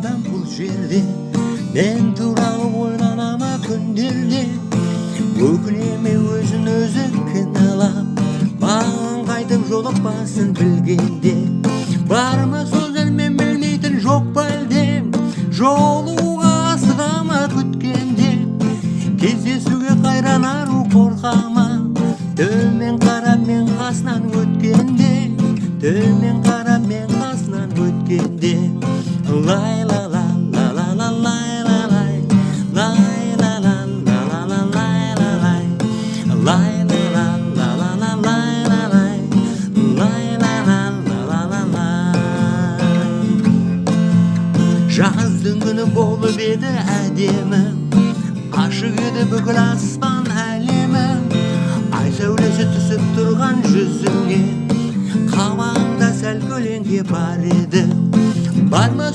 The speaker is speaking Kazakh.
адам бұл жерде, мен туралы ойланама күндерде, өкінеме өзін өзі кінәлап, маған қайтып жолықпасын білгенде, бар ма сөздер мен білмейтін жоқ па әлде, жолуға асығама күткенде, кездесуге қайранару қорқама, төмен қарап мен қасынан өткенде, төмен қарап мен қасынан өткенде, лай ла ла ла ла ла лай ла лай, лай ла ла ла ла ла лай ла лай, лай ла ла ла ла ла лай ла лай, лай ла ла ла ла ла лай. Жаздың күні болып еді әдемі, ашық еді бүкіл аспан әлемі, ай сәулесі түсіп тұрған жүзіңе, қабағыңда сәл көлеңке бар еді, бар ма